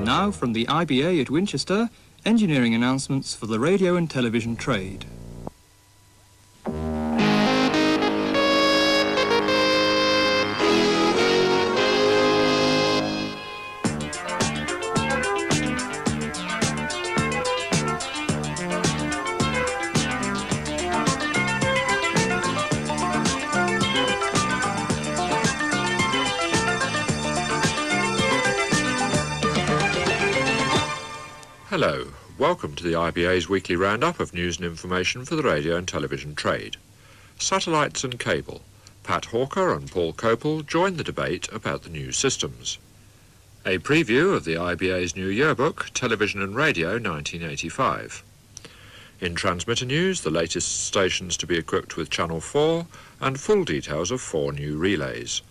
now from the IBA at Winchester, engineering announcements for the radio and television trade. Hello, welcome to the IBA's weekly roundup of news and information for the radio and television trade. Satellites and cable. Pat Hawker and Paul Copel join the debate about the new systems. A preview of the IBA's new yearbook, Television and Radio 1985. In transmitter news, the latest stations to be equipped with Channel 4 and full details of 4 new relays.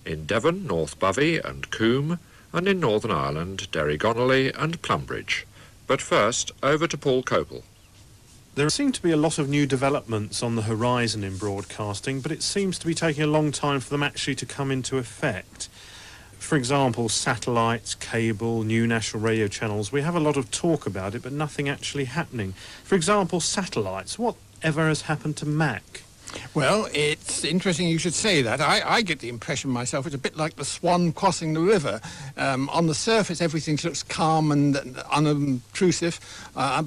In Devon, North Bovey and Coombe, and in Northern Ireland, Derry-Gonnerly and Plumbridge. But first, over to Paul Copel. There seem to be a lot of new developments on the horizon in broadcasting, but it seems to be taking a long time for them actually to come into effect. For example, satellites, cable, new national radio channels. We have a lot of talk about it, but nothing actually happening. For example, satellites. Whatever has happened to Mac? Well, it's interesting you should say that. I get the impression myself it's a bit like the swan crossing the river. On the surface, everything looks calm and unobtrusive.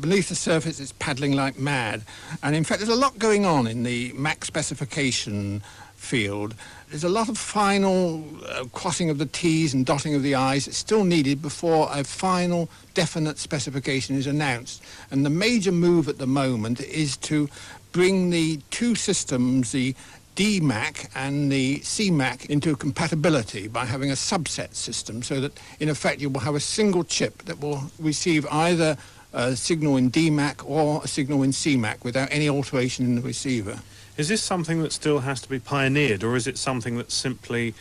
Beneath the surface, it's paddling like mad. And in fact, there's a lot going on in the Mac specification field. There's a lot of final crossing of the T's and dotting of the I's that's still needed before a final definite specification is announced. And the major move at the moment is to bring the two systems, the DMAC and the CMAC, into compatibility by having a subset system, so that in effect you will have a single chip that will receive either a signal in DMAC or a signal in CMAC without any alteration in the receiver. Is this something that still has to be pioneered, or is it something that's simply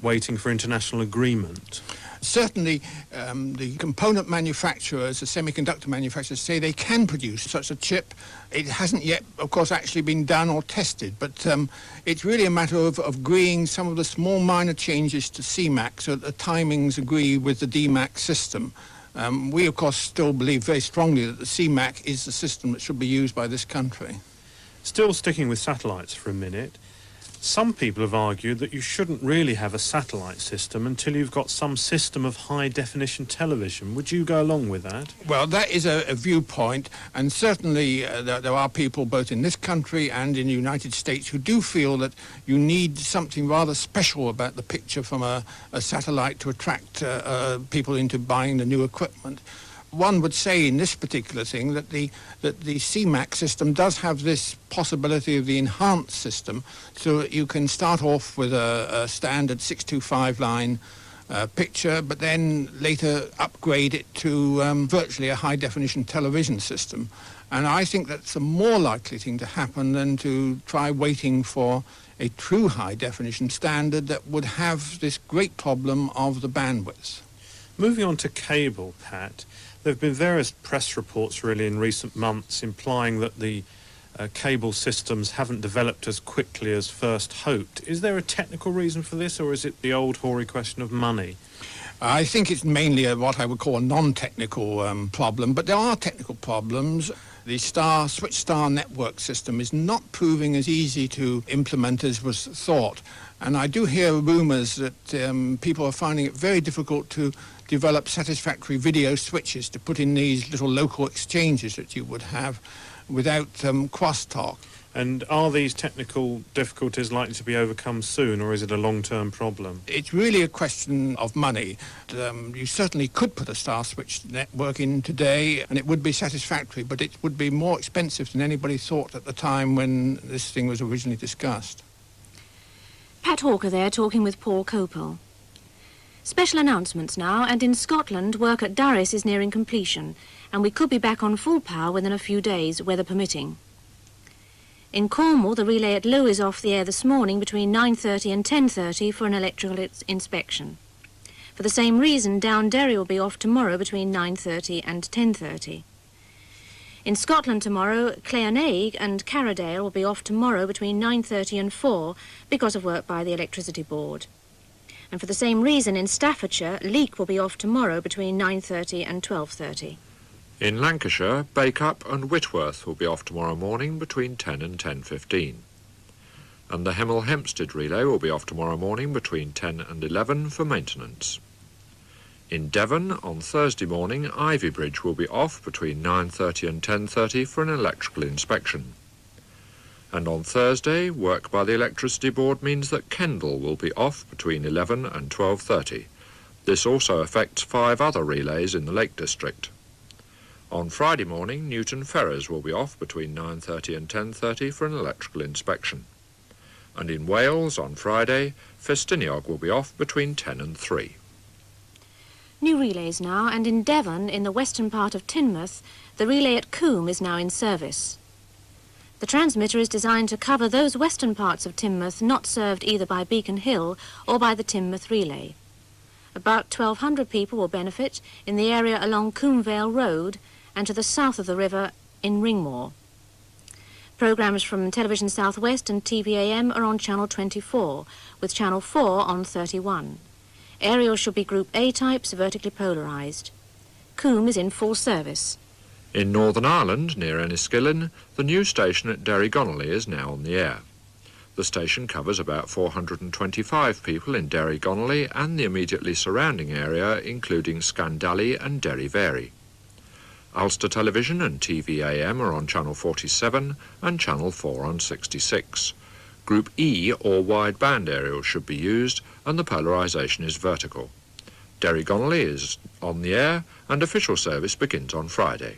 waiting for international agreement? Certainly, the component manufacturers, the semiconductor manufacturers, say they can produce such a chip. It hasn't yet, of course, actually been done or tested, but it's really a matter of agreeing some of the small minor changes to CMAC so that the timings agree with the DMAC system. We, of course, still believe very strongly that the CMAC is the system that should be used by this country. Still sticking with satellites for a minute, some people have argued that you shouldn't really have a satellite system until you've got some system of high-definition television. Would you go along with that? Well, that is a viewpoint, and certainly there are people both in this country and in the United States who do feel that you need something rather special about the picture from a satellite to attract people into buying the new equipment. One would say in this particular thing that the CMAC system does have this possibility of the enhanced system, so that you can start off with a standard 625 line picture, but then later upgrade it to virtually a high-definition television system. And I think that's a more likely thing to happen than to try waiting for a true high-definition standard that would have this great problem of the bandwidth. Moving on to cable, Pat, there have been various press reports really in recent months implying that the cable systems haven't developed as quickly as first hoped. Is there a technical reason for this, or is it the old hoary question of money? I think it's mainly what I would call a non-technical problem, but there are technical problems. The switch star network system is not proving as easy to implement as was thought. And I do hear rumours that people are finding it very difficult to develop satisfactory video switches to put in these little local exchanges that you would have without crosstalk. And are these technical difficulties likely to be overcome soon, or is it a long-term problem? It's really a question of money. You certainly could put a star switch network in today and it would be satisfactory, but it would be more expensive than anybody thought at the time when this thing was originally discussed. Pat Hawker there talking with Paul Copel. Special announcements now, and in Scotland work at Durris is nearing completion, and we could be back on full power within a few days, weather permitting. In Cornwall, the relay at Low is off the air this morning between 9:30 and 10:30 for an electrical inspection. For the same reason, Downderry will be off tomorrow between 9:30 and 10:30. In Scotland tomorrow, Clayonaig and Carradale will be off tomorrow between 9:30 and 4 because of work by the Electricity Board. And for the same reason, in Staffordshire, Leek will be off tomorrow between 9:30 and 12:30. In Lancashire, Bacup and Whitworth will be off tomorrow morning between 10 and 10:15. And the Hemel Hempstead relay will be off tomorrow morning between 10 and 11 for maintenance. In Devon, on Thursday morning, Ivy Bridge will be off between 9:30 and 10:30 for an electrical inspection. And on Thursday, work by the Electricity Board means that Kendal will be off between 11 and 12:30. This also affects 5 other relays in the Lake District. On Friday morning, Newton Ferrers will be off between 9:30 and 10:30 for an electrical inspection. And in Wales, on Friday, Festiniog will be off between 10 and 3. New relays now, and in Devon, in the western part of Teignmouth, the relay at Coombe is now in service. The transmitter is designed to cover those western parts of Teignmouth not served either by Beacon Hill or by the Teignmouth relay. About 1,200 people will benefit in the area along Coombe Vale Road and to the south of the river in Ringmore. Programmes from Television South West and TVAM are on Channel 24, with Channel 4 on 31. Aerials should be Group A types, vertically polarised. Coombe is in full service. In Northern Ireland, near Enniskillen, the new station at Derrygonnelly is now on the air. The station covers about 425 people in Derrygonnelly and the immediately surrounding area, including Scandally and Derryvery. Ulster Television and TVAM are on Channel 47 and Channel 4 on 66. Group E or wide band aerials should be used and the polarisation is vertical. Derrygonnelly is on the air and official service begins on Friday.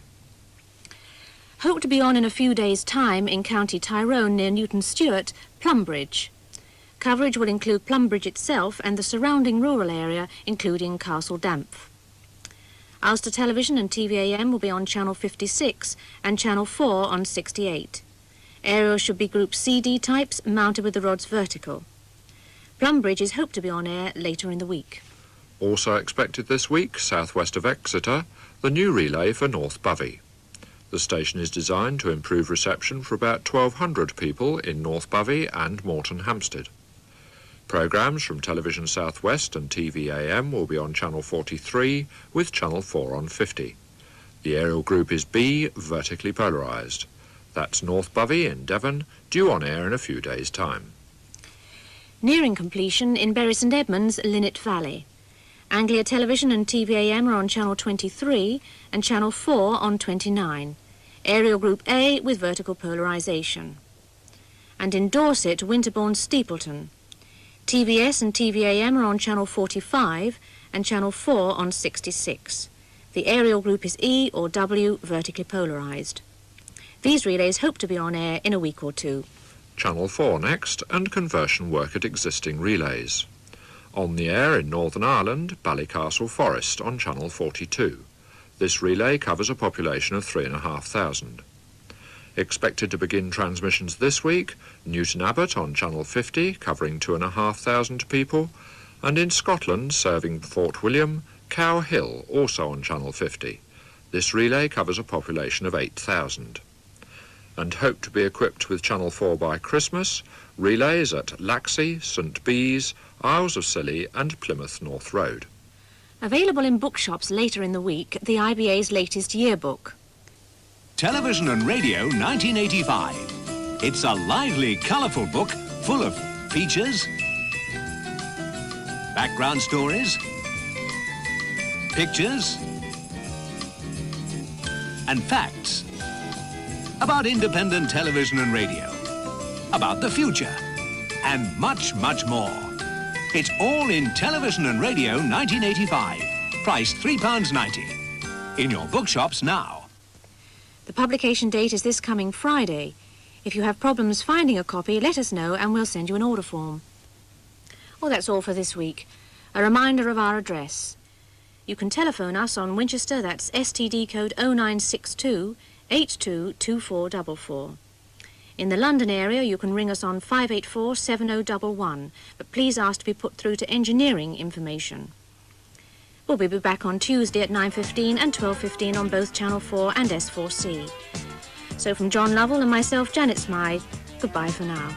Hope to be on in a few days' time in County Tyrone near Newton Stewart, Plumbridge. Coverage will include Plumbridge itself and the surrounding rural area, including Castle Dampf. Ulster Television and TVAM will be on Channel 56 and Channel 4 on 68. Aerials should be Group CD types mounted with the rods vertical. Plumbridge is hoped to be on air later in the week. Also expected this week, southwest of Exeter, the new relay for North Bovey. The station is designed to improve reception for about 1,200 people in North Bovey and Morton Hampstead. Programmes from Television South West and TVAM will be on Channel 43 with Channel 4 on 50. The aerial group is B, vertically polarised. That's North Bovey in Devon, due on air in a few days' time. Nearing completion in Bury St Edmunds, Linnet Valley. Anglia Television and TVAM are on Channel 23 and Channel 4 on 29. Aerial Group A with vertical polarisation. And in Dorset, Winterbourne Steepleton. TVS and TVAM are on Channel 45 and Channel 4 on 66. The aerial group is E or W, vertically polarised. These relays hope to be on air in a week or two. Channel 4 next, and conversion work at existing relays. On the air in Northern Ireland, Ballycastle Forest on Channel 42. This relay covers a population of 3,500. Expected to begin transmissions this week, Newton Abbot on Channel 50, covering 2,500 people, and in Scotland, serving Fort William, Cow Hill, also on Channel 50. This relay covers a population of 8,000. And hope to be equipped with Channel 4 by Christmas, relays at Laxey, St Bees, Isles of Scilly and Plymouth North Road. Available in bookshops later in the week, the IBA's latest yearbook. Television and Radio 1985. It's a lively, colourful book full of features, background stories, pictures, and facts about independent television and radio, about the future, and much, much more. It's all in Television and Radio 1985, priced £3.90. In your bookshops now. The publication date is this coming Friday. If you have problems finding a copy, let us know and we'll send you an order form. Well, that's all for this week. A reminder of our address. You can telephone us on Winchester, that's STD code 0962 822444. In the London area, you can ring us on 584 7011, but please ask to be put through to engineering information. We'll be back on Tuesday at 9:15 and 12:15 on both Channel 4 and S4C. So from John Lovell and myself, Janet Smythe, goodbye for now.